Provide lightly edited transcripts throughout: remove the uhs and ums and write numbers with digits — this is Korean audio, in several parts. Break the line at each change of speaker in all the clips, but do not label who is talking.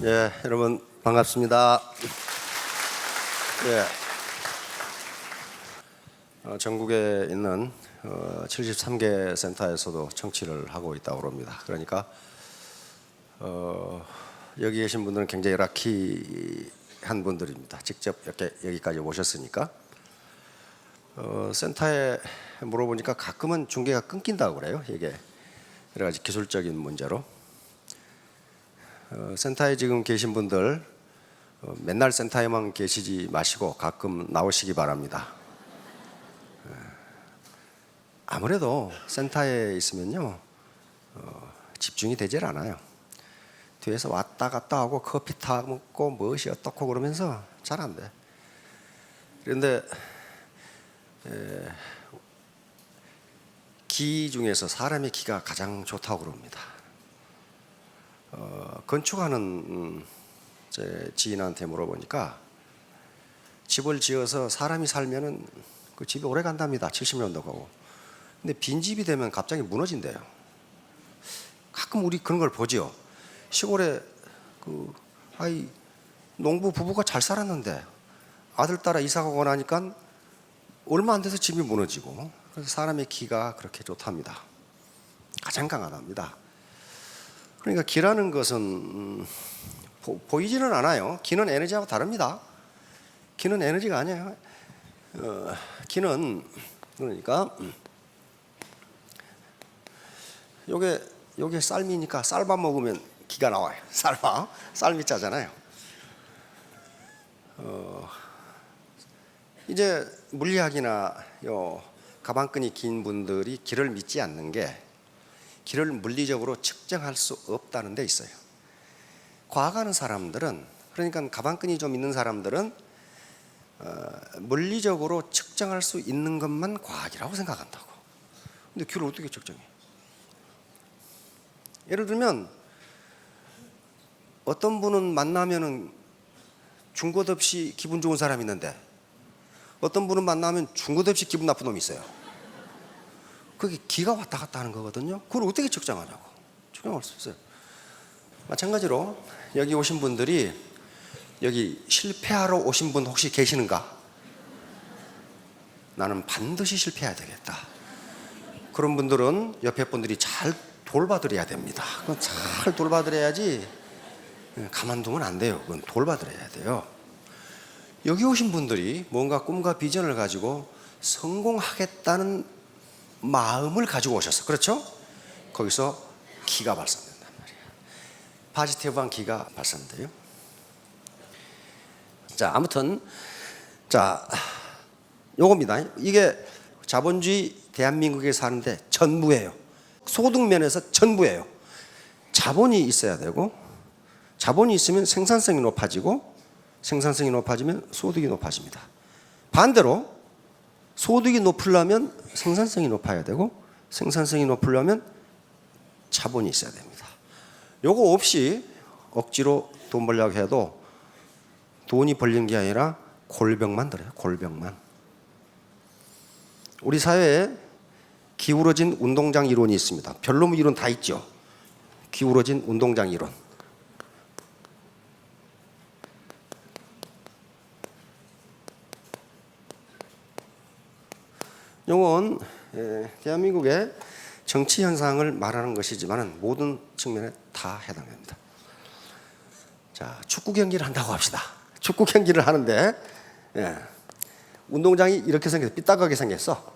예, 여러분 반갑습니다. 예, 전국에 있는 73개 센터에서도 청취를 하고 있다고 합니다. 그러니까 여기 계신 분들은 굉장히 락키한 분들입니다. 직접 이렇게 여기까지 오셨으니까. 센터에 물어보니까 가끔은 중계가 끊긴다고 그래요. 이게 여러 가지 기술적인 문제로. 센터에 지금 계신 분들 맨날 센터에만 계시지 마시고 가끔 나오시기 바랍니다. 아무래도 센터에 있으면요 집중이 되질 않아요. 뒤에서 왔다 갔다 하고 커피 타 먹고 무엇이 어떻고 그러면서 잘 안 돼. 그런데 기 중에서 사람의 기가 가장 좋다고 그럽니다. 건축하는 제 지인한테 물어보니까 집을 지어서 사람이 살면은 그 집이 오래 간답니다. 70년도 가고. 근데 빈집이 되면 갑자기 무너진대요. 가끔 우리 그런 걸 보죠. 시골에 농부 부부가 잘 살았는데 아들 따라 이사 가고 나니까 얼마 안 돼서 집이 무너지고. 그래서 사람의 기가 그렇게 좋답니다. 가장 강하답니다. 그러니까 기라는 것은 보이지는 않아요. 기는 에너지하고 다릅니다. 기는 에너지가 아니에요. 기는 그러니까 요게 쌀미니까 쌀밥 먹으면 기가 나와요. 쌀미 짜잖아요. 이제 물리학이나 가방끈이 긴 분들이 기를 믿지 않는 게 기를 물리적으로 측정할 수 없다는 데 있어요. 과학하는 사람들은, 그러니까 가방끈이 좀 있는 사람들은 물리적으로 측정할 수 있는 것만 과학이라고 생각한다고. 근데 기를 어떻게 측정해? 예를 들면 어떤 분은 만나면은 준 것 없이 기분 좋은 사람이 있는데 어떤 분은 만나면 준 것 없이 기분 나쁜 놈이 있어요. 그게 기가 왔다 갔다 하는 거거든요. 그걸 어떻게 측정하냐고. 측정할 수 없어요. 마찬가지로 여기 오신 분들이 여기 실패하러 오신 분 혹시 계시는가? 나는 반드시 실패해야 되겠다. 그런 분들은 옆에 분들이 잘 돌봐드려야 됩니다. 그건 잘 돌봐드려야지 가만두면 안 돼요. 그건 돌봐드려야 돼요. 여기 오신 분들이 뭔가 꿈과 비전을 가지고 성공하겠다는 마음을 가지고 오셨어. 그렇죠? 거기서 기가 발산된단 말이에요. 파지티브한 기가 발산돼요. 자, 아무튼 요겁니다. 이게 자본주의 대한민국에 사는데 전부예요. 소득면에서 전부예요. 자본이 있어야 되고, 자본이 있으면 생산성이 높아지고, 생산성이 높아지면 소득이 높아집니다. 반대로 소득이 높으려면 생산성이 높아야 되고, 생산성이 높으려면 자본이 있어야 됩니다. 요거 없이 억지로 돈 벌려고 해도 돈이 벌리는 게 아니라 골병만 들어요. 골병만. 우리 사회에 기울어진 운동장 이론이 있습니다. 별로 이론 다 있죠. 기울어진 운동장 이론. 이건 대한민국의 정치 현상을 말하는 것이지만 모든 측면에 다 해당됩니다. 자, 축구 경기를 한다고 합시다. 축구 경기를 하는데 운동장이 이렇게 생겼어. 삐딱하게 생겼어.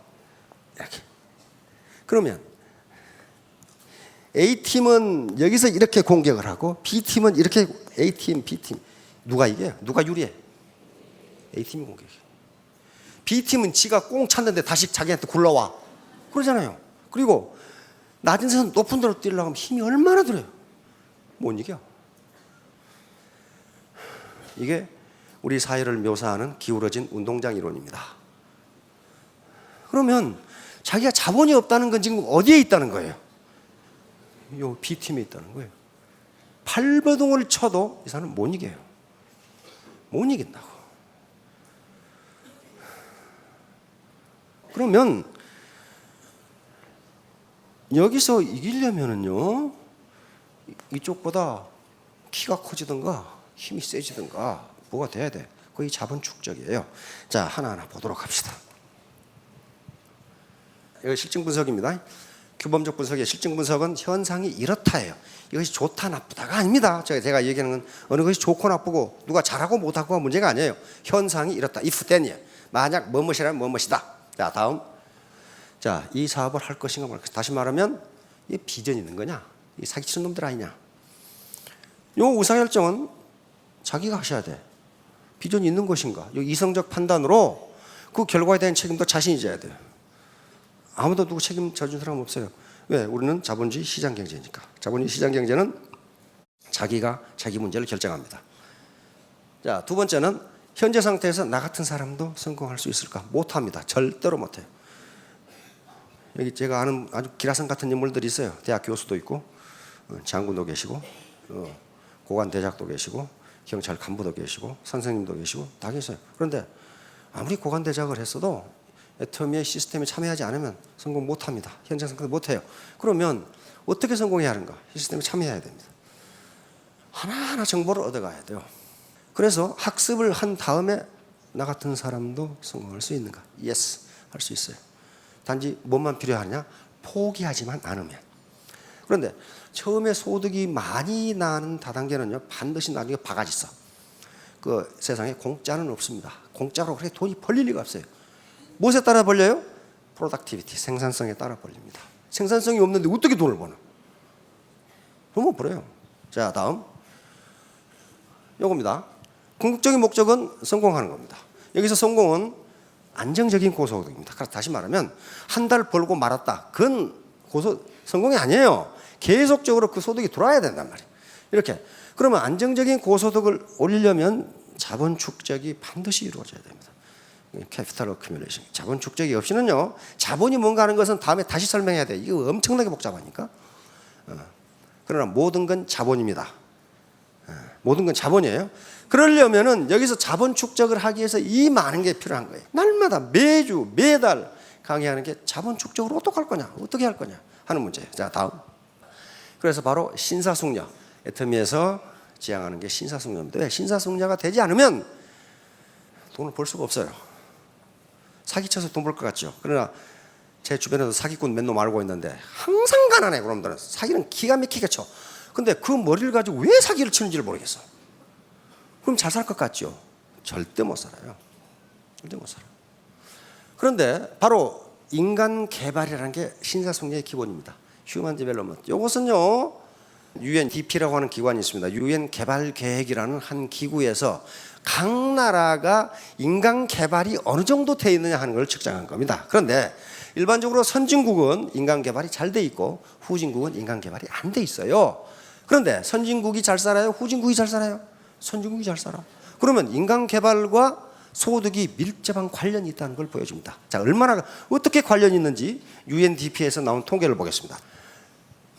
이렇게. 그러면 A팀은 여기서 이렇게 공격을 하고 B팀은 이렇게. A팀, B팀 누가 이겨요? 누가 유리해? A팀이 공격해. B팀은 지가 꽁 찼는데 다시 자기한테 굴러와. 그러잖아요. 그리고 낮은 데서 높은 데로 뛰려고 하면 힘이 얼마나 들어요. 못 이겨. 이게 우리 사회를 묘사하는 기울어진 운동장 이론입니다. 그러면 자기가 자본이 없다는 건 지금 어디에 있다는 거예요? 요 B팀에 있다는 거예요. 팔버둥을 쳐도 이 사람은 못 이겨요. 못 이긴다고. 그러면 여기서 이기려면은요, 이쪽보다 키가 커지든가 힘이 세지든가 뭐가 돼야 돼. 그게 자본축적이에요. 자, 하나하나 보도록 합시다. 이거 실증 분석입니다. 규범적 분석의 실증 분석은 현상이 이렇다예요. 이것이 좋다 나쁘다가 아닙니다. 제가 얘기하는 건 어느 것이 좋고 나쁘고 누가 잘하고 못하고가 문제가 아니에요. 현상이 이렇다. if then이에요. 만약 뭐뭐이라면 뭐뭐이다. 자, 다음. 자, 이 사업을 할 것인가 말 것인가. 다시 말하면 이 비전 있는 거냐? 이 사기치는 놈들 아니냐? 요 의사결정은 자기가 하셔야 돼. 비전이 있는 것인가? 요 이성적 판단으로 그 결과에 대한 책임도 자신이 져야 돼요. 아무도 누구 책임 져준 사람 없어요. 왜? 우리는 자본주의 시장 경제니까. 자본주의 시장 경제는 자기가 자기 문제를 결정합니다. 자, 두 번째는 현재 상태에서 나 같은 사람도 성공할 수 있을까? 못합니다. 절대로 못해요. 여기 제가 아는 아주 기라성 같은 인물들이 있어요. 대학 교수도 있고, 장군도 계시고, 고관 대작도 계시고, 경찰 간부도 계시고, 선생님도 계시고, 다 계세요. 그런데 아무리 고관 대작을 했어도 애터미의 시스템에 참여하지 않으면 성공 못합니다. 현장 성공 못해요. 그러면 어떻게 성공해야 하는가? 시스템에 참여해야 됩니다. 하나하나 정보를 얻어가야 돼요. 그래서 학습을 한 다음에 나 같은 사람도 성공할 수 있는가? Yes, 할 수 있어요. 단지 뭐만 필요하냐? 포기하지만 않으면. 그런데 처음에 소득이 많이 나는 다단계는요, 반드시 나중에 바가지 써. 그 세상에 공짜는 없습니다. 공짜로 그렇게 돈이 벌릴 리가 없어요. 무엇에 따라 벌려요? 프로덕티비티, 생산성에 따라 벌립니다. 생산성이 없는데 어떻게 돈을 버나? 돈 못 벌어요. 자, 다음. 요겁니다. 궁극적인 목적은 성공하는 겁니다. 여기서 성공은 안정적인 고소득입니다. 다시 말하면 한 달 벌고 말았다. 그건 성공이 아니에요. 계속적으로 그 소득이 돌아야 된단 말이에요. 이렇게. 그러면 안정적인 고소득을 올리려면 자본 축적이 반드시 이루어져야 됩니다. 캐피탈 어큐뮬레이션. 자본 축적이 없이는요, 자본이 뭔가 하는 것은 다음에 다시 설명해야 돼. 이거 엄청나게 복잡하니까. 그러나 모든 건 자본입니다. 모든 건 자본이에요. 그러려면은 여기서 자본 축적을 하기 위해서 이 많은 게 필요한 거예요. 날마다 매주 매달 강의하는 게 자본 축적으로 어떻게 할 거냐, 어떻게 할 거냐 하는 문제예요. 자, 다음. 그래서 바로 신사숙녀, 애터미에서 지향하는 게 신사숙녀인데, 왜? 신사숙녀가 되지 않으면 돈을 벌 수가 없어요. 사기쳐서 돈 벌 것 같죠. 그러나 제 주변에도 사기꾼 몇 놈 알고 있는데 항상 가난해. 그놈들은 사기는 기가 막히게 쳐. 근데 그 머리를 가지고 왜 사기를 치는지를 모르겠어. 그럼 잘 살 것 같죠? 절대 못 살아요. 절대 못 살아요. 그런데 바로 인간 개발이라는 게 신사숙녀의 기본입니다. 휴먼 디벨롭먼트. 이것은요, UNDP라고 하는 기관이 있습니다. UN 개발 계획이라는 한 기구에서 각 나라가 인간 개발이 어느 정도 돼 있느냐 하는 걸 측정한 겁니다. 그런데 일반적으로 선진국은 인간 개발이 잘 돼 있고 후진국은 인간 개발이 안 돼 있어요. 그런데 선진국이 잘 살아요? 후진국이 잘 살아요? 선진국이 잘 살아. 그러면 인간 개발과 소득이 밀접한 관련이 있다는 걸 보여줍니다. 자, 얼마나 어떻게 관련이 있는지 UNDP에서 나온 통계를 보겠습니다.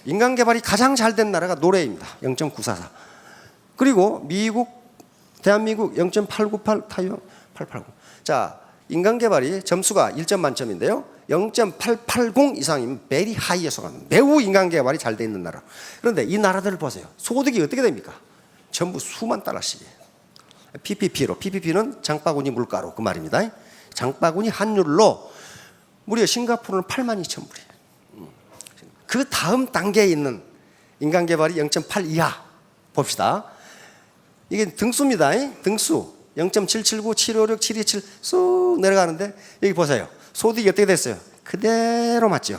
인간 개발이 가장 잘 된 나라가 노르웨이입니다. 0.944. 그리고 미국, 대한민국 0.898, 타이완 880. 자, 인간 개발이 점수가 1점 만점인데요. 0.880 이상이면 very high에 속하는, 매우 인간 개발이 잘 돼 있는 나라. 그런데 이 나라들을 보세요. 소득이 어떻게 됩니까? 전부 수만 달러씩이에요. PPP로, PPP는 장바구니 물가로 그 말입니다. 장바구니 환율로 무려 싱가포르는 82,000불이에요. 그 다음 단계에 있는 인간 개발이 0.8 이하 봅시다. 이게 등수입니다. 등수 0.779, 756, 727 쑥 내려가는데 여기 보세요. 소득이 어떻게 됐어요? 그대로 맞죠.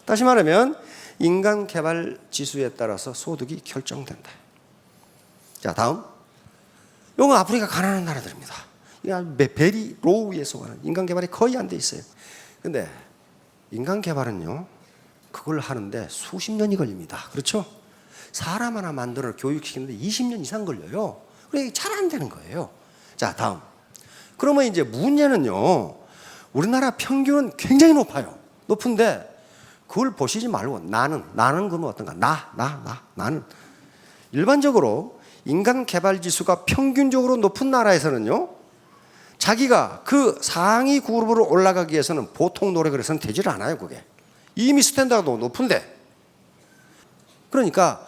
다시 말하면 인간 개발 지수에 따라서 소득이 결정된다. 자, 다음. 이건 아프리카 가난한 나라들입니다. 이게 베리 로우에 속하는 인간 개발이 거의 안 돼 있어요. 근데 인간 개발은요, 그걸 하는데 수십 년이 걸립니다. 그렇죠? 사람 하나 만들어 교육시키는데 20년 이상 걸려요. 그러니까 잘 안 되는 거예요. 자, 다음. 그러면 이제 문제는요, 우리나라 평균은 굉장히 높아요. 높은데 그걸 보시지 말고 나는 그러면 어떤가? 나는. 일반적으로 인간 개발 지수가 평균적으로 높은 나라에서는요, 자기가 그 상위 그룹으로 올라가기 위해서는 보통 노력을 해서는 되질 않아요. 그게 이미 스탠다드가 높은데. 그러니까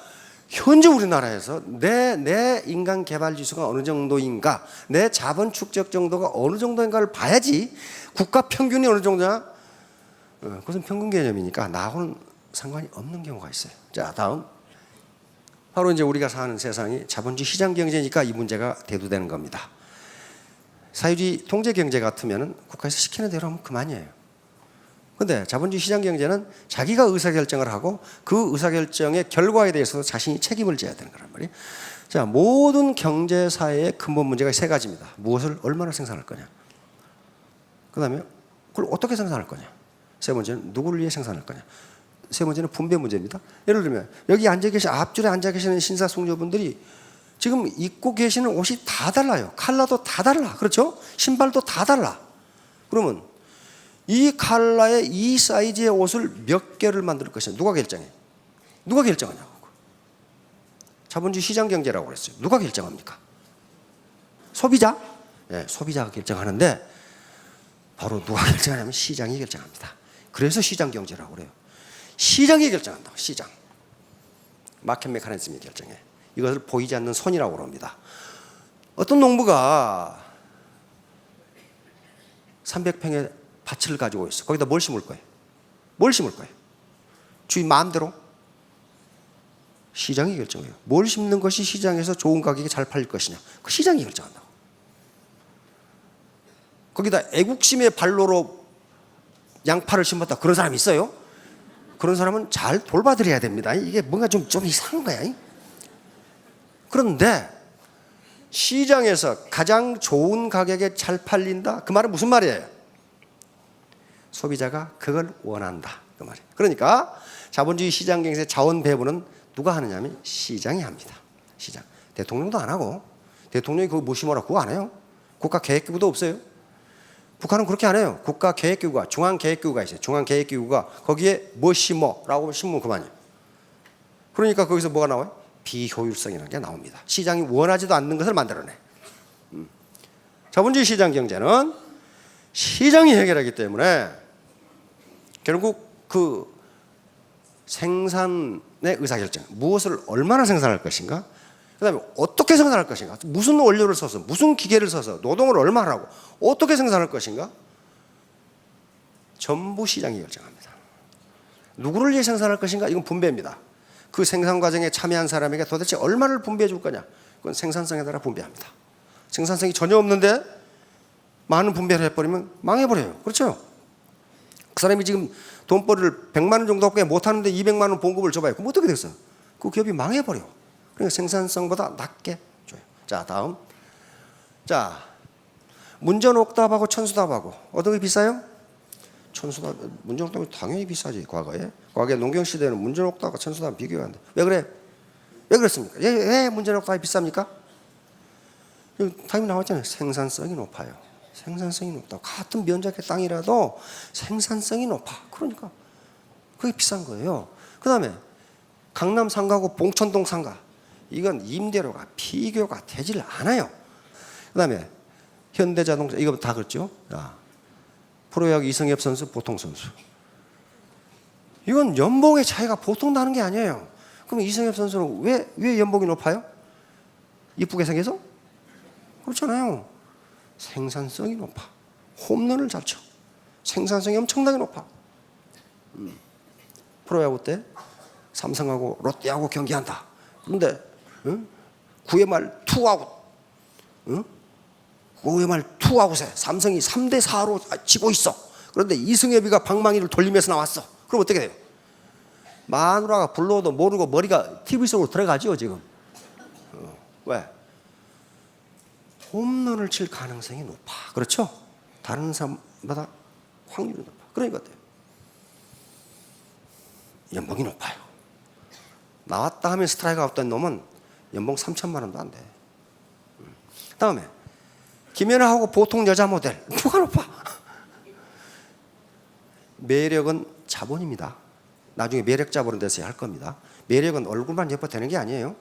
현재 우리나라에서 내 인간 개발 지수가 어느 정도인가, 내 자본 축적 정도가 어느 정도인가를 봐야지 국가 평균이 어느 정도냐? 그것은 평균 개념이니까 나하고는 상관이 없는 경우가 있어요. 자, 다음. 바로 이제 우리가 사는 세상이 자본주의 시장 경제니까 이 문제가 대두되는 겁니다. 사회주의 통제 경제 같으면 국가에서 시키는 대로 하면 그만이에요. 근데 자본주의 시장 경제는 자기가 의사결정을 하고 그 의사결정의 결과에 대해서 자신이 책임을 져야 되는 거란 말이에요. 자, 모든 경제사회의 근본 문제가 세 가지입니다. 무엇을 얼마나 생산할 거냐. 그 다음에 그걸 어떻게 생산할 거냐. 세 번째는 누구를 위해 생산할 거냐. 세 번째는 분배 문제입니다. 예를 들면 여기 앞줄에 앉아 계시는 신사숙녀분들이 지금 입고 계시는 옷이 다 달라요. 컬러도 다 달라. 그렇죠? 신발도 다 달라. 그러면 이 컬러의 이 사이즈의 옷을 몇 개를 만들 것이냐. 누가 결정해? 누가 결정하냐고. 자본주의 시장 경제라고 그랬어요. 누가 결정합니까? 소비자? 네, 소비자가 결정하는데 바로 누가 결정하냐면 시장이 결정합니다. 그래서 시장 경제라고 그래요. 시장이 결정한다. 시장. 마켓 메커니즘이 결정해. 이것을 보이지 않는 손이라고 합니다. 어떤 농부가 300평의 밭을 가지고 있어. 거기다 뭘 심을 거예요? 뭘 심을 거예요? 주인 마음대로? 시장이 결정해요. 뭘 심는 것이 시장에서 좋은 가격에 잘 팔릴 것이냐. 그 시장이 결정한다고. 거기다 애국심의 발로로 양파를 심었다. 그런 사람이 있어요? 그런 사람은 잘 돌봐드려야 됩니다. 이게 뭔가 좀 이상한 거야. 그런데 시장에서 가장 좋은 가격에 잘 팔린다? 그 말은 무슨 말이에요? 소비자가 그걸 원한다. 그 말이에요. 그러니까 자본주의 시장 경제 자원 배분은 누가 하느냐면 시장이 합니다. 시장. 대통령도 안 하고, 대통령이 그거 뭐 심어라 그거 안 해요. 국가계획기구도 없어요. 북한은 그렇게 안 해요. 국가계획기구가, 중앙계획기구가 있어요. 중앙계획기구가 거기에 뭐 심어라고 심으면 그만이에요. 그러니까 거기서 뭐가 나와요? 비효율성이라는 게 나옵니다. 시장이 원하지도 않는 것을 만들어내. 자본주의 시장 경제는 시장이 해결하기 때문에 결국 그 생산의 의사결정, 무엇을 얼마나 생산할 것인가, 그 다음에 어떻게 생산할 것인가, 무슨 원료를 써서, 무슨 기계를 써서, 노동을 얼마나 하고, 어떻게 생산할 것인가, 전부 시장이 결정합니다. 누구를 위해 생산할 것인가, 이건 분배입니다. 그 생산 과정에 참여한 사람에게 도대체 얼마를 분배해 줄 거냐, 그건 생산성에 따라 분배합니다. 생산성이 전혀 없는데 많은 분배를 해버리면 망해버려요. 그렇죠? 그 사람이 지금 돈벌이를 100만 원 정도밖에 못하는데 200만 원 봉급을 줘봐요. 그럼 어떻게 됐어요? 그 기업이 망해버려. 그러니까 생산성보다 낮게 줘요. 자, 다음. 자, 문전옥답하고 천수답하고 어떤 게 비싸요? 천수답, 문전옥답이 당연히 비싸지. 과거에 농경시대에는 문전옥답과 천수답 비교가 안 돼. 왜 그래? 왜 그렇습니까? 왜 문전옥답이 비쌉니까? 답이 나왔잖아요. 생산성이 높아요. 생산성이 높다. 같은 면적의 땅이라도 생산성이 높아. 그러니까 그게 비싼 거예요. 그 다음에 강남 상가고 봉천동 상가, 이건 임대료가 비교가 되질 않아요. 그 다음에 현대자동차, 이거 다 그렇죠. 프로야구 이승엽 선수, 보통 선수, 이건 연봉의 차이가 보통 나는 게 아니에요. 그럼 이승엽 선수는 왜 연봉이 높아요? 이쁘게 생겨서? 그렇잖아요. 생산성이 높아. 홈런을 잘 쳐. 생산성이 엄청나게 높아. 프로야구 때 삼성하고 롯데하고 경기한다. 그런데 9회 말 투아웃, 9회 말 투아웃에 삼성이 3대4로 지고 있어. 그런데 이승엽이가 방망이를 돌리면서 나왔어. 그럼 어떻게 돼요? 마누라가 불러도 모르고 머리가 TV 속으로 들어가죠 지금. 왜? 홈런을 칠 가능성이 높아. 그렇죠? 다른 사람보다 확률이 높아. 그러니까 어때요? 연봉이 높아요. 나왔다 하면 스트라이크가 없던 놈은 연봉 3천만 원도 안 돼. 다음에 김연아하고 보통 여자 모델 누가 높아? 매력은 자본입니다. 나중에 매력 자본은 돼서 할 겁니다. 매력은 얼굴만 예뻐 되는 게 아니에요.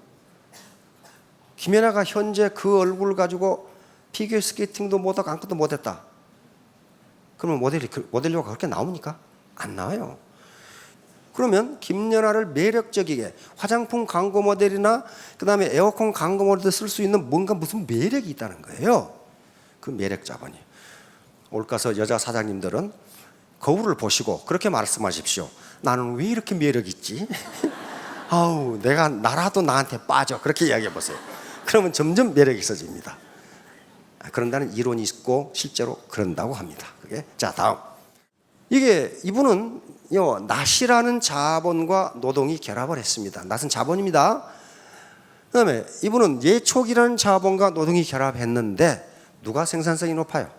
김연아가 현재 그 얼굴 가지고 피겨 스케이팅도 못하고 아무것도 못했다. 그러면 모델료가 그렇게 나옵니까? 안 나와요. 그러면 김연아를 매력적이게 화장품 광고 모델이나 그다음에 에어컨 광고 모델도 쓸 수 있는 뭔가 무슨 매력이 있다는 거예요. 그 매력 자본이. 올 가서 여자 사장님들은 거울을 보시고 그렇게 말씀하십시오. 나는 왜 이렇게 매력 있지? 아우, 나라도 나한테 빠져. 그렇게 이야기해 보세요. 그러면 점점 매력이 있어집니다. 그런다는 이론이 있고 실제로 그런다고 합니다. 그게. 자, 다음. 이분은 낫이라는 자본과 노동이 결합을 했습니다. 낫은 자본입니다. 그다음에 이분은 예촉이라는 자본과 노동이 결합했는데 누가 생산성이 높아요?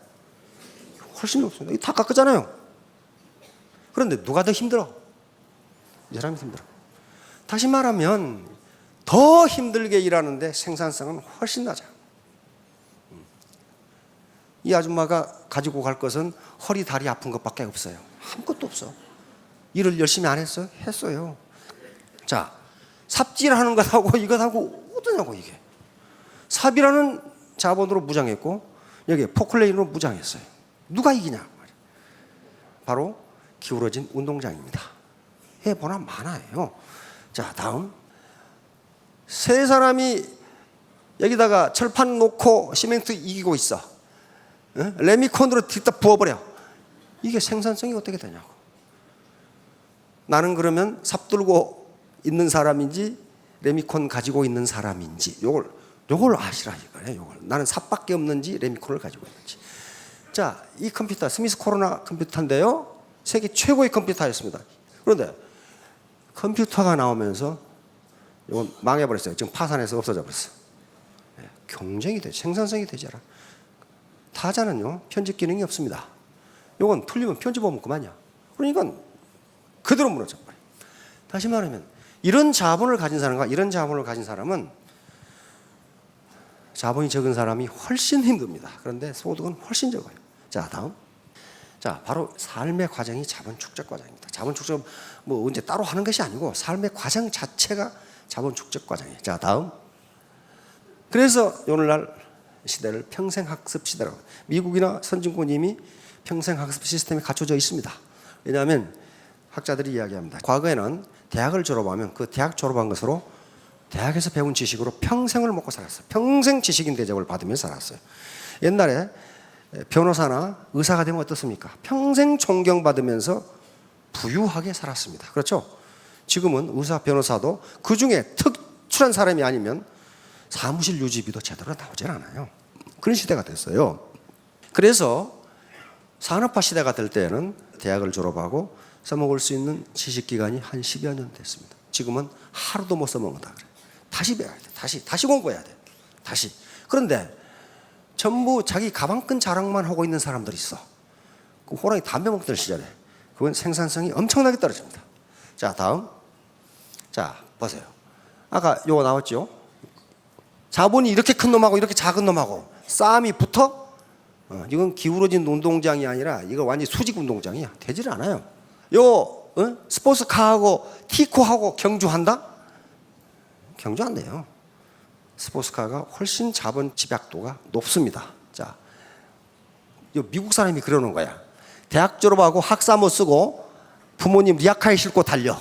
훨씬 높습니다. 이거 다 깎았잖아요. 그런데 누가 더 힘들어? 이 사람이 힘들어. 다시 말하면 더 힘들게 일하는데 생산성은 훨씬 낮아요. 이 아줌마가 가지고 갈 것은 허리 다리 아픈 것밖에 없어요. 아무것도 없어. 일을 열심히 안 했어요? 했어요. 자, 삽질하는 것하고 이것하고 어떠냐고 이게. 삽이라는 자본으로 무장했고 여기 포클레인으로 무장했어요. 누가 이기냐? 바로 기울어진 운동장입니다. 해보나 마나예요. 자, 다음. 세 사람이 여기다가 철판 놓고 시멘트 이기고 있어. 레미콘으로 뒤따 부어버려. 이게 생산성이 어떻게 되냐고. 나는 그러면 삽 들고 있는 사람인지 레미콘 가지고 있는 사람인지 요걸 아시라 이거예요. 요걸. 나는 삽밖에 없는지 레미콘을 가지고 있는지. 자, 이 컴퓨터 스미스 코로나 컴퓨터인데요. 세계 최고의 컴퓨터였습니다. 그런데 컴퓨터가 나오면서 이건 망해버렸어요. 지금 파산해서 없어져 버렸어. 경쟁이 되지, 생산성이 되지 않아. 타자는요, 편집 기능이 없습니다. 이건 틀리면 편집하면 그만이야. 그러니까 그대로 무너져 버려. 다시 말하면 이런 자본을 가진 사람과 이런 자본을 가진 사람은 자본이 적은 사람이 훨씬 힘듭니다. 그런데 소득은 훨씬 적어요. 자, 다음. 자, 바로 삶의 과정이 자본 축적 과정입니다. 자본 축적 뭐 언제 따로 하는 것이 아니고 삶의 과정 자체가 자본 축적 과정이에요. 자, 다음. 그래서 오늘날 시대를 평생학습 시대라고. 미국이나 선진국은 이미 평생학습 시스템이 갖춰져 있습니다. 왜냐하면 학자들이 이야기합니다. 과거에는 대학을 졸업하면 그 대학 졸업한 것으로 대학에서 배운 지식으로 평생을 먹고 살았어요. 평생 지식인 대접을 받으면서 살았어요. 옛날에 변호사나 의사가 되면 어떻습니까? 평생 존경받으면서 부유하게 살았습니다. 그렇죠? 지금은 의사, 변호사도 그 중에 특출한 사람이 아니면 사무실 유지비도 제대로 나오질 않아요. 그런 시대가 됐어요. 그래서 산업화 시대가 될 때에는 대학을 졸업하고 써먹을 수 있는 지식기간이 한 10여 년 됐습니다. 지금은 하루도 못 써먹는다 그래. 다시 배워야 돼. 다시 공부해야 돼. 다시. 그런데 전부 자기 가방끈 자랑만 하고 있는 사람들이 있어. 그 호랑이 담배 먹던 시절에. 그건 생산성이 엄청나게 떨어집니다. 자, 다음. 자, 보세요. 아까 요거 나왔죠? 자본이 이렇게 큰 놈하고 이렇게 작은 놈하고 싸움이 붙어? 이건 기울어진 운동장이 아니라 이거 완전히 수직 운동장이야. 되질 않아요. 스포츠카하고 티코하고 경주한다? 경주 안 돼요. 스포츠카가 훨씬 자본 집약도가 높습니다. 자, 미국 사람이 그러는 거야. 대학 졸업하고 학사모 쓰고 부모님 리아카에 싣고 달려.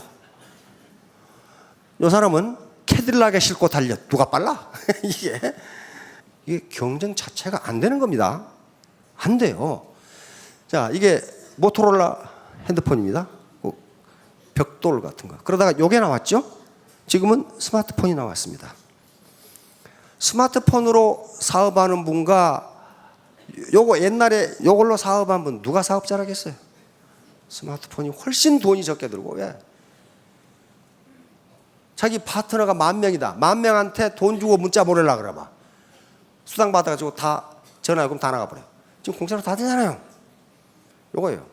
이 사람은 캐딜락에 싣고 달려. 누가 빨라? 이게 경쟁 자체가 안 되는 겁니다. 안 돼요. 자, 이게 모토로라 핸드폰입니다. 벽돌 같은 거. 그러다가 요게 나왔죠? 지금은 스마트폰이 나왔습니다. 스마트폰으로 사업하는 분과 요거 옛날에 요걸로 사업한 분 누가 사업 잘하겠어요? 스마트폰이 훨씬 돈이 적게 들고. 왜? 자기 파트너가 10,000명이다. 10,000명한테 돈 주고 문자 보내려고 그래봐. 수당 받아가지고 다 전화요금 다 나가버려. 지금 공짜로 다 되잖아요. 요거예요.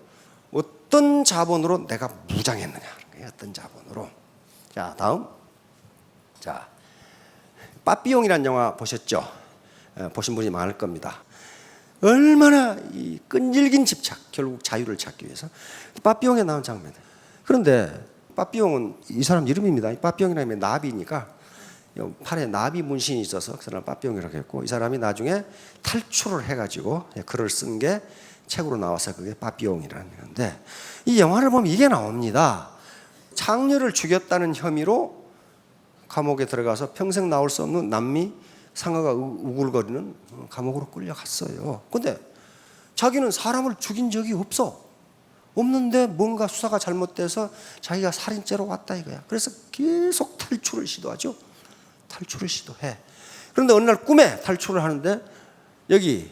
어떤 자본으로 내가 무장했느냐. 어떤 자본으로. 자, 다음. 자, 빠삐용이라는 영화 보셨죠? 보신 분이 많을 겁니다. 얼마나 이 끈질긴 집착, 결국 자유를 찾기 위해서. 빠삐용에 나온 장면. 그런데 빠삐용은 이 사람 이름입니다. 빠삐용이라면 나비니까 팔에 나비 문신이 있어서 그 사람 빠삐용이라고 했고, 이 사람이 나중에 탈출을 해가지고 글을 쓴 게 책으로 나와서 그게 빠삐용이라는 건데, 이 영화를 보면 이게 나옵니다. 장녀를 죽였다는 혐의로 감옥에 들어가서 평생 나올 수 없는 남미 상어가 우글거리는 감옥으로 끌려갔어요. 근데 자기는 사람을 죽인 적이 없는데 뭔가 수사가 잘못돼서 자기가 살인죄로 왔다 이거야. 그래서 계속 탈출을 시도하죠. 탈출을 시도해. 그런데 어느 날 꿈에 탈출을 하는데 여기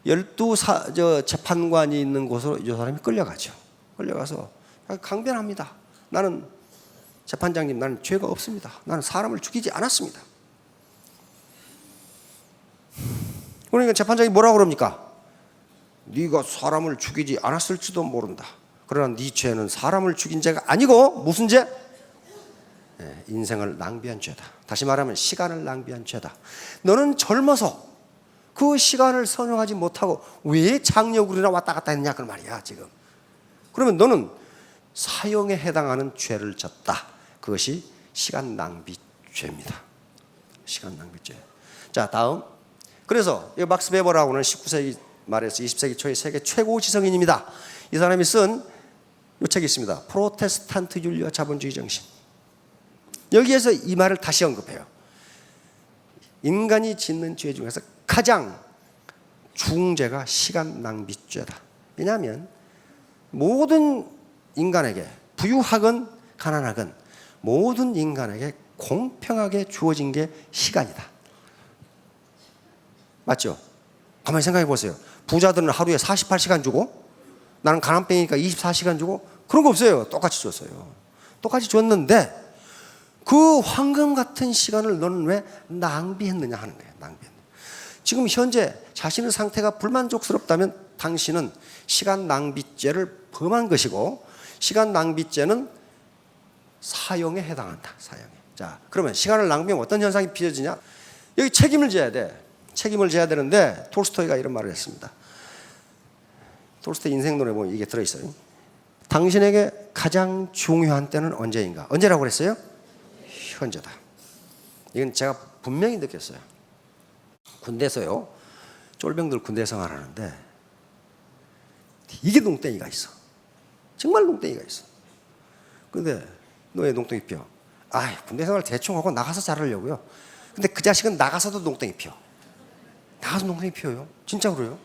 12 재판관이 있는 곳으로 이 사람이 끌려가죠. 끌려가서 강변합니다. 나는 재판장님, 나는 죄가 없습니다. 나는 사람을 죽이지 않았습니다. 그러니까 재판장이 뭐라고 그럽니까? 네가 사람을 죽이지 않았을지도 모른다. 그러나 네 죄는 사람을 죽인 죄가 아니고 무슨 죄? 인생을 낭비한 죄다. 다시 말하면 시간을 낭비한 죄다. 너는 젊어서 그 시간을 선용하지 못하고 왜 장려구리나 왔다 갔다 했냐 그 말이야 지금. 그러면 너는 사형에 해당하는 죄를 졌다. 그것이 시간 낭비죄입니다. 시간 낭비죄. 자, 다음. 그래서 이 막스 베버라고는 19세기 말에서 20세기 초의 세계 최고 지성인입니다. 이 사람이 쓴 이 책이 있습니다. 프로테스탄트 윤리와 자본주의 정신. 여기에서 이 말을 다시 언급해요. 인간이 짓는 죄 중에서 가장 중죄가 시간 낭비죄다. 왜냐하면 모든 인간에게 부유하건 가난하건 모든 인간에게 공평하게 주어진 게 시간이다. 맞죠? 가만히 생각해 보세요. 부자들은 하루에 48시간 주고 나는 가난뱅이니까 24시간 주고 그런 거 없어요. 똑같이 줬어요. 똑같이 줬는데 그 황금 같은 시간을 너는 왜 낭비했느냐 하는 거예요. 낭비했느냐. 지금 현재 자신의 상태가 불만족스럽다면 당신은 시간 낭비죄를 범한 것이고 시간 낭비죄는 사형에 해당한다. 사형에. 자, 그러면 시간을 낭비하면 어떤 현상이 빚어지냐? 여기 책임을 져야 돼. 책임을 져야 되는데 톨스토이가 이런 말을 했습니다. 톨스토이 인생론에 보면 이게 들어있어요. 당신에게 가장 중요한 때는 언제인가? 언제라고 그랬어요? 현재다. 이건 제가 분명히 느꼈어요. 군대에서요. 쫄병들 군대 생활하는데 이게 농땡이가 있어. 정말 농땡이가 있어. 근데 너 왜 농땡이 피워? 군대 생활 대충 하고 나가서 자르려고요. 근데 그 자식은 나가서도 농땡이 피워. 나가서 농땡이 피워요. 진짜 그래요.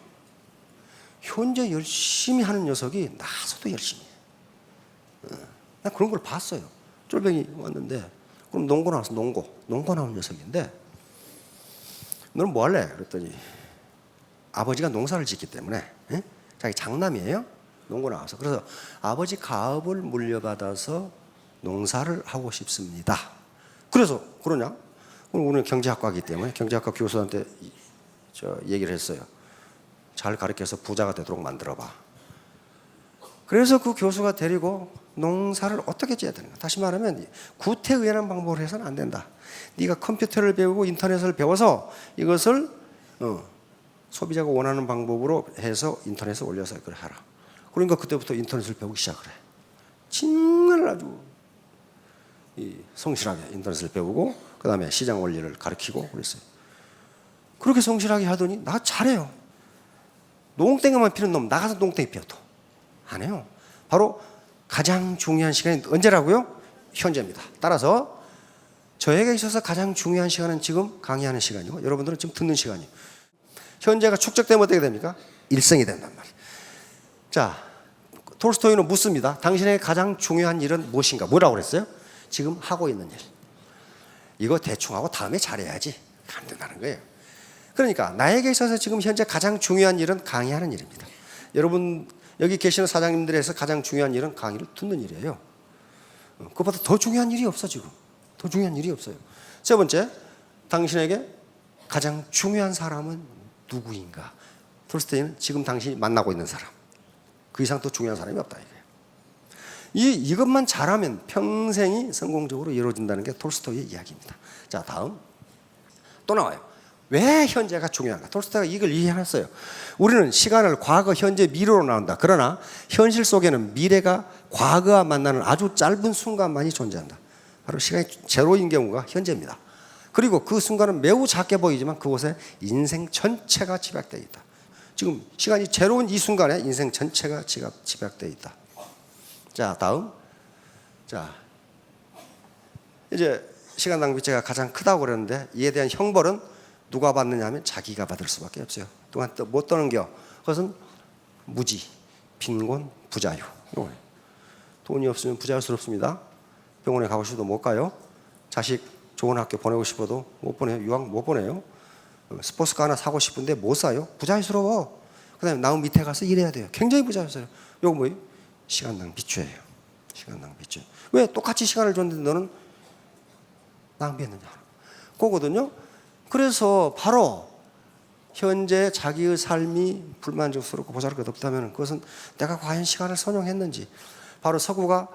현재 열심히 하는 녀석이 나가서도 열심히 해. 나 그런 걸 봤어요. 쫄병이 왔는데 그럼 농고 나와서 농고 나온 녀석인데 너는 뭐 할래? 그랬더니 아버지가 농사를 짓기 때문에 자기 장남이에요. 농고 나와서. 그래서 아버지 가업을 물려받아서 농사를 하고 싶습니다. 그래서 그러냐? 우리는 경제학과이기 때문에 경제학과 교수한테 얘기를 했어요. 잘 가르쳐서 부자가 되도록 만들어봐. 그래서 그 교수가 데리고 농사를 어떻게 지어야 되는가. 다시 말하면 구태의연한 방법으로 해서는 안 된다. 네가 컴퓨터를 배우고 인터넷을 배워서 이것을 소비자가 원하는 방법으로 해서 인터넷에 올려서 그걸 하라. 그러니까 그때부터 인터넷을 배우기 시작을 해. 정말 아주 성실하게 인터넷을 배우고 그 다음에 시장 원리를 가르치고 그랬어요. 그렇게 성실하게 하더니 나 잘해요. 농땡이만 피는 놈 나가서 농땡이 피워도 안 해요. 바로 가장 중요한 시간이 언제라고요? 현재입니다. 따라서 저에게 있어서 가장 중요한 시간은 지금 강의하는 시간이고 여러분들은 지금 듣는 시간이에요. 현재가 축적되면 어떻게 됩니까? 일생이 된단 말이에요. 자, 톨스토이는 묻습니다. 당신에게 가장 중요한 일은 무엇인가? 뭐라고 그랬어요? 지금 하고 있는 일. 이거 대충 하고 다음에 잘해야지. 안 된다는 거예요. 그러니까 나에게 있어서 지금 현재 가장 중요한 일은 강의하는 일입니다. 여러분 여기 계시는 사장님들에서 가장 중요한 일은 강의를 듣는 일이에요. 그것보다 더 중요한 일이 없어 지금. 더 중요한 일이 없어요. 세 번째, 당신에게 가장 중요한 사람은 누구인가? 톨스토이는 지금 당신이 만나고 있는 사람. 그 이상 더 중요한 사람이 없다 이거예요. 이것만 잘하면 평생이 성공적으로 이루어진다는 게 톨스토이의 이야기입니다. 자, 다음 또 나와요. 왜 현재가 중요한가? 톨스토이가 이걸 이해했어요. 우리는 시간을 과거, 현재, 미래로 나눈다. 그러나 현실 속에는 미래가 과거와 만나는 아주 짧은 순간만이 존재한다. 바로 시간이 제로인 경우가 현재입니다. 그리고 그 순간은 매우 작게 보이지만 그곳에 인생 전체가 집약되어 있다. 지금 시간이 제로인 이 순간에 인생 전체가 집약되어 있다. 자, 다음. 자, 이제 시간 낭비죄가 가장 크다고 그러는데 이에 대한 형벌은 누가 받느냐 하면 자기가 받을 수밖에 없어요. 또한 못 떠는겨. 그것은 무지, 빈곤, 부자유. 돈이 없으면 부자유스럽습니다. 병원에 가고 싶어도 못 가요. 자식 좋은 학교 보내고 싶어도 못 보내요. 유학 못 보내요. 스포츠카 하나 사고 싶은데 못 사요. 부자유스러워. 그 다음에 나무 밑에 가서 일해야 돼요. 굉장히 부자유스러워요. 이거 뭐예요? 시간 낭비죄예요. 시간 낭비죄. 왜 똑같이 시간을 줬는데 너는 낭비했느냐. 그거거든요. 그래서 바로 현재 자기의 삶이 불만족스럽고 보잘것없다면 그것은 내가 과연 시간을 선용했는지. 바로 서구가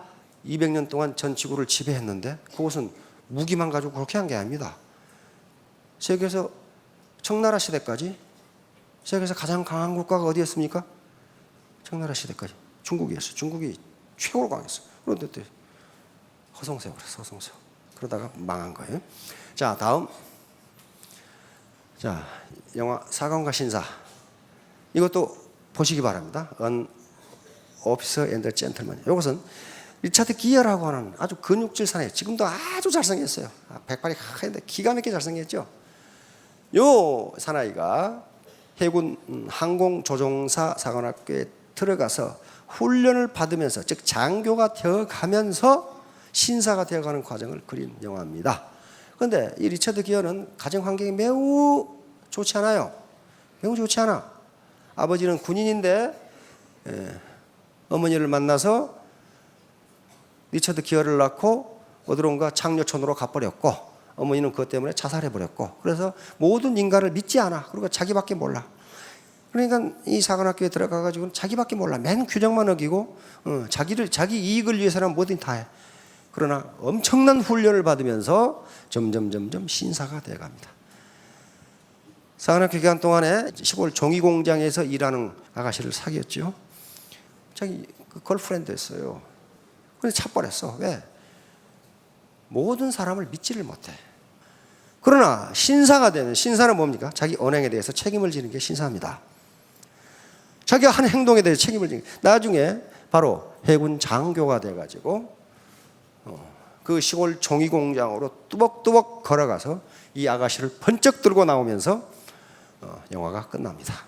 200년 동안 전 지구를 지배했는데 그것은 무기만 가지고 그렇게 한 게 아닙니다. 세계에서 청나라 시대까지 세계에서 가장 강한 국가가 어디였습니까? 청나라 시대까지 중국이었어요. 중국이 최고로 강했어요. 그런데 허송세월, 허송세월. 그러다가 망한 거예요. 자, 다음. 자, 영화 사관과 신사. 이것도 보시기 바랍니다. An Officer and a Gentleman. 이것은 리차드 기어라고 하는 아주 근육질 사나이. 지금도 아주 잘생겼어요. 백발이 하얀데 기가 막히게 잘생겼죠. 요 사나이가 해군 항공조종사 사관학교에 들어가서 훈련을 받으면서, 즉 장교가 되어가면서 신사가 되어가는 과정을 그린 영화입니다. 그런데 이 리처드 기어는 가정 환경이 매우 좋지 않아요. 매우 좋지 않아. 아버지는 군인인데 어머니를 만나서 리처드 기어를 낳고 어디론가 장려촌으로 가버렸고, 어머니는 그것 때문에 자살해버렸고, 그래서 모든 인간을 믿지 않아. 그리고 자기밖에 몰라. 그러니까 이 사관학교에 들어가가지고 자기밖에 몰라. 맨 규정만 어기고 자기 이익을 위해서는 뭐든 다 해. 그러나 엄청난 훈련을 받으면서 점점 신사가 되어갑니다. 사관학교 기간 동안에 시골 종이공장에서 일하는 아가씨를 사귀었죠. 자기 걸프렌드였어요. 그래서 차버렸어. 왜? 모든 사람을 믿지를 못해. 그러나 신사가 되면, 신사는 뭡니까? 자기 언행에 대해서 책임을 지는 게 신사입니다. 자기가 한 행동에 대해서 책임을 지는 게. 나중에 바로 해군 장교가 돼가지고 그 시골 종이공장으로 뚜벅뚜벅 걸어가서 이 아가씨를 번쩍 들고 나오면서 영화가 끝납니다.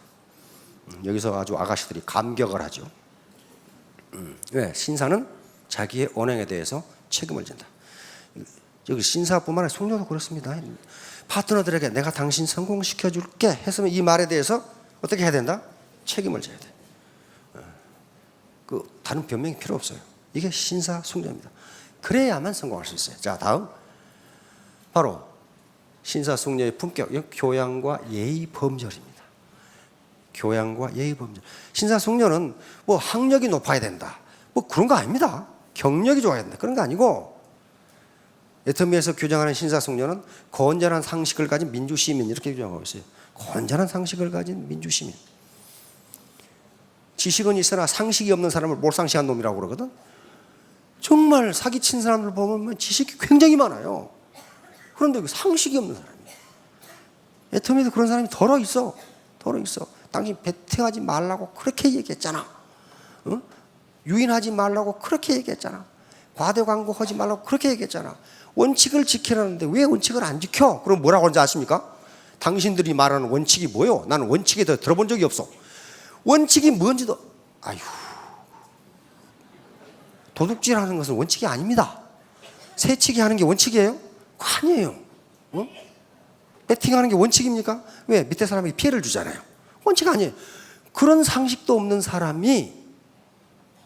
여기서 아주 아가씨들이 감격을 하죠. 왜? 신사는 자기의 언행에 대해서 책임을 진다. 여기 신사뿐만 아니라 숙녀도 그렇습니다. 파트너들에게 내가 당신 성공시켜줄게 했으면 이 말에 대해서 어떻게 해야 된다? 책임을 져야 돼. 그 다른 변명이 필요 없어요. 이게 신사 숙녀입니다. 그래야만 성공할 수 있어요. 자, 다음. 바로 신사 숙녀의 품격, 교양과 예의 범절입니다. 교양과 예의 범절. 신사 숙녀는 뭐 학력이 높아야 된다, 뭐 그런 거 아닙니다. 경력이 좋아야 된다, 그런 거 아니고, 애터미에서 규정하는 신사 숙녀는 건전한 상식을 가진 민주 시민, 이렇게 규정하고 있어요. 건전한 상식을 가진 민주 시민. 지식은 있으나 상식이 없는 사람을 몰상식한 놈이라고 그러거든. 정말 사기친 사람들 보면 지식이 굉장히 많아요. 그런데 상식이 없는 사람이에요. 애터미에도 그런 사람이 더러 있어. 당신 배팅하지 말라고 그렇게 얘기했잖아. 유인하지 말라고 그렇게 얘기했잖아. 과대 광고하지 말라고 그렇게 얘기했잖아. 원칙을 지키라는데 왜 원칙을 안 지켜? 그럼 뭐라고 하는지 아십니까? 당신들이 말하는 원칙이 뭐요? 나는 원칙에 대해 들어본 적이 없어. 원칙이 뭔지도, 아휴. 도둑질하는 것은 원칙이 아닙니다. 새치기 하는 게 원칙이에요? 아니에요. 배팅하는 게 원칙입니까? 왜? 밑에 사람에게 피해를 주잖아요. 원칙 아니에요. 그런 상식도 없는 사람이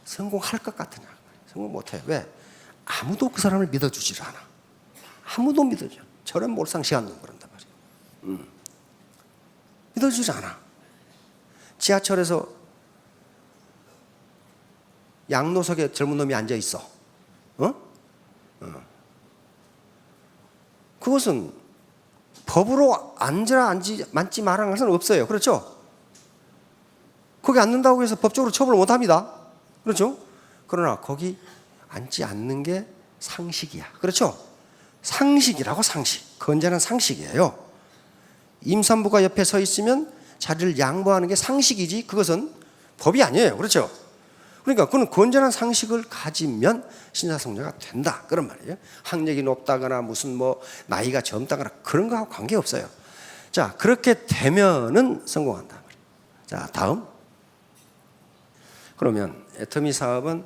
성공할 것 같으냐? 성공 못해요. 왜? 아무도 그 사람을 믿어주질 않아. 아무도 믿어줘. 저런 몰상식한 놈 그런단 말이에요. 믿어주지 않아. 지하철에서 양노석에 젊은 놈이 앉아 있어. 그것은 법으로 앉지 말하는 것은 없어요. 그렇죠? 거기 앉는다고 해서 법적으로 처벌을 못 합니다. 그렇죠? 그러나 거기 앉지 않는 게 상식이야. 그렇죠? 상식이라고, 상식. 건전한 상식이에요. 임산부가 옆에 서 있으면 자리를 양보하는 게 상식이지 그것은 법이 아니에요. 그렇죠? 그러니까 그는 건전한 상식을 가지면 신사성녀가 된다 그런 말이에요. 학력이 높다거나 무슨 뭐 나이가 젊다거나 그런 거하고 관계없어요. 자, 그렇게 되면은 성공한다 말이에요. 자, 다음. 그러면 애터미 사업은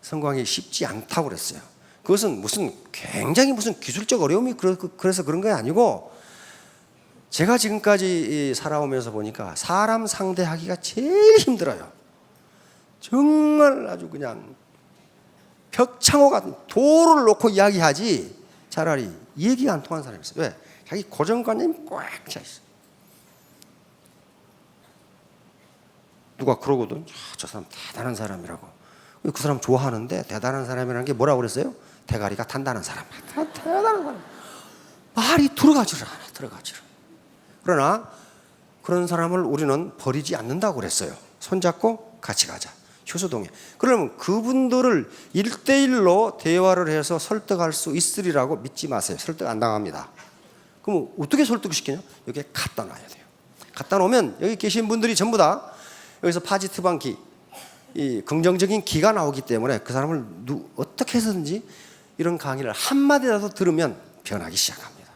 성공하기 쉽지 않다고 그랬어요. 그것은 굉장히 무슨 기술적 어려움이 그래서 그런 게 아니고, 제가 지금까지 살아오면서 보니까 사람 상대하기가 제일 힘들어요. 정말 아주 그냥 벽창호 같은 도를 놓고 이야기하지 차라리 얘기가 안 통하는 사람이 있어요. 왜? 자기 고정관념이 꽉 차 있어요. 누가 그러거든. 저 사람 대단한 사람이라고. 그 사람 좋아하는데 대단한 사람이라는 게 뭐라고 그랬어요? 대가리가 단단한 사람. 대단한 사람. 말이 들어가지를 않아. 들어가지를. 그러나 그런 사람을 우리는 버리지 않는다고 그랬어요. 손잡고 같이 가자. 효소동에. 그러면 그분들을 1대1로 대화를 해서 설득할 수 있으리라고 믿지 마세요. 설득 안 당합니다. 그럼 어떻게 설득시키냐? 여기에 갖다 놔야 돼요. 갖다 놓으면 여기 계신 분들이 전부 다 여기서 파지티브한 기, 이 긍정적인 기가 나오기 때문에 그 사람을 어떻게 해서든지 이런 강의를 한마디라도 들으면 변하기 시작합니다.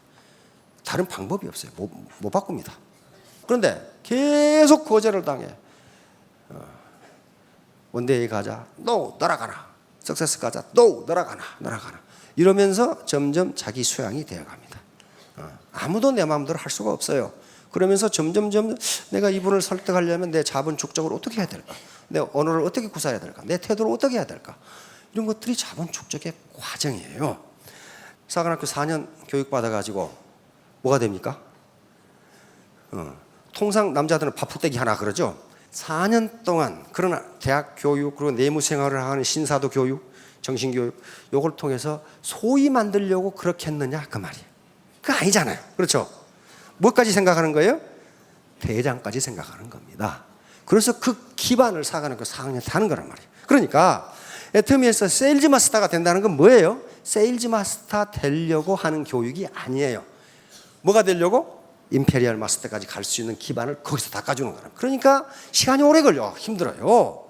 다른 방법이 없어요. 못 바꿉니다. 그런데 계속 거절을 당해. 원데이 가자. No, 날아가나. 석세스 가자. No, 날아가나. 이러면서 점점 자기 수양이 되어갑니다. 아무도 내 마음대로 할 수가 없어요. 그러면서 점점 내가 이분을 설득하려면 내 자본 축적을 어떻게 해야 될까? 내 언어를 어떻게 구사해야 될까? 내 태도를 어떻게 해야 될까? 이런 것들이 자본 축적의 과정이에요. 사관학교 4년 교육받아가지고 뭐가 됩니까? 통상 남자들은 밥풀떼기 하나 그러죠. 4년 동안 그러나 대학 교육 그리고 내무 생활을 하는 신사도 교육, 정신교육 요걸 통해서 소위 만들려고 그렇게 했느냐 그 말이에요. 그거 아니잖아요. 그렇죠? 뭐까지 생각하는 거예요? 대장까지 생각하는 겁니다. 그래서 그 기반을 사관학교 4학년 때 하는 거란 말이에요. 그러니까 애터미에서 세일즈 마스터가 된다는 건 뭐예요? 세일즈 마스터 되려고 하는 교육이 아니에요. 뭐가 되려고? 임페리얼 마스터까지 갈 수 있는 기반을 거기서 닦아주는 거예요. 그러니까 시간이 오래 걸려. 힘들어요.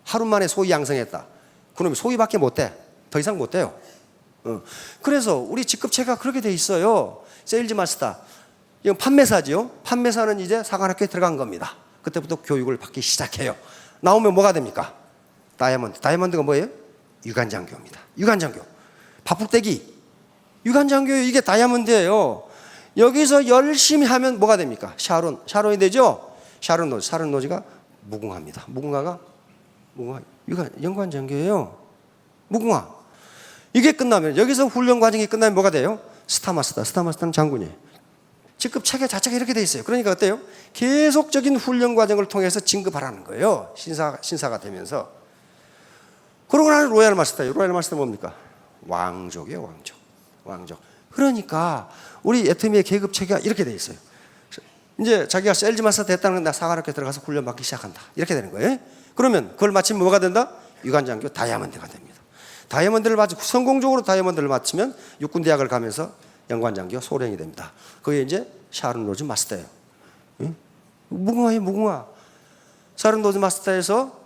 하루 만에 소위 양성했다. 그놈이 소위밖에 못 돼. 더 이상 못 돼요. 그래서 우리 직급체가 그렇게 돼 있어요. 세일즈 마스터. 이건 판매사지요. 판매사는 이제 사관학교에 들어간 겁니다. 그때부터 교육을 받기 시작해요. 나오면 뭐가 됩니까? 다이아몬드. 다이아몬드가 뭐예요? 유관장교입니다. 유관장교. 밥풀떼기. 유관장교 이게 다이아몬드예요. 여기서 열심히 하면 뭐가 됩니까? 샤론이 되죠? 샤론노지가 무궁화입니다. 무궁화 연관장교예요. 무궁화. 이게 끝나면 여기서 훈련 과정이 끝나면 뭐가 돼요? 스타마스터는 장군이에요. 직급 체계 자체가 이렇게 돼 있어요. 그러니까 어때요? 계속적인 훈련 과정을 통해서 진급하라는 거예요. 신사가 되면서. 그러고 나서 로얄 마스터예요. 로얄 마스터 뭡니까? 왕족이에요. 왕족. 그러니까 우리 애터미의 계급 체계가 이렇게 돼 있어요. 이제 자기가 세일즈 마스터 됐다는 건 나 사관학교 들어가서 훈련 받기 시작한다. 이렇게 되는 거예요. 그러면 그걸 마치면 뭐가 된다? 유관장교 다이아몬드가 됩니다. 다이아몬드를 성공적으로 다이아몬드를 마치면 육군대학을 가면서 연관장교 소령이 됩니다. 그게 이제 샤론 로즈 마스터예요. 응? 무궁화예요, 무궁화. 샤론 로즈 마스터에서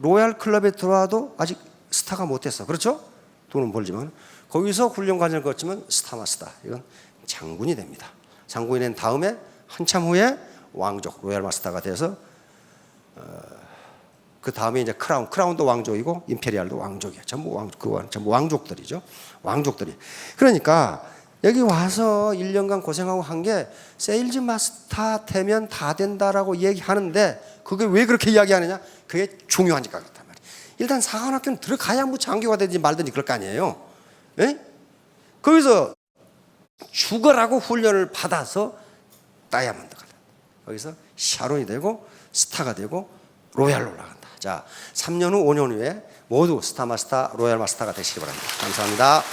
로얄 클럽에 들어와도 아직 스타가 못 됐어. 그렇죠? 돈은 벌지만 거기서 훈련 과정을 거치면 스타 마스터. 이건 장군이 됩니다. 장군이 된 다음에 한참 후에 왕족 로얄 마스터가 돼서 그 다음에 이제 크라운도 왕족이고 임페리얼도 왕족이에요. 전부 왕족들이죠. 왕족들이. 그러니까 여기 와서 1년간 고생하고 한 게 세일즈 마스터 되면 다 된다라고 얘기하는데 그게 왜 그렇게 이야기하느냐? 그게 중요하니까 그렇단 말이에요. 일단 사관학교는 들어가야 뭐 장교가 되든지 말든지 그럴 거 아니에요. 에? 거기서 죽어라고 훈련을 받아서 다이아몬드가 돼. 거기서 샤론이 되고 스타가 되고 로얄로 올라간다. 자, 3년 후, 5년 후에 모두 스타 마스터, 로얄 마스터가 되시기 바랍니다. 감사합니다.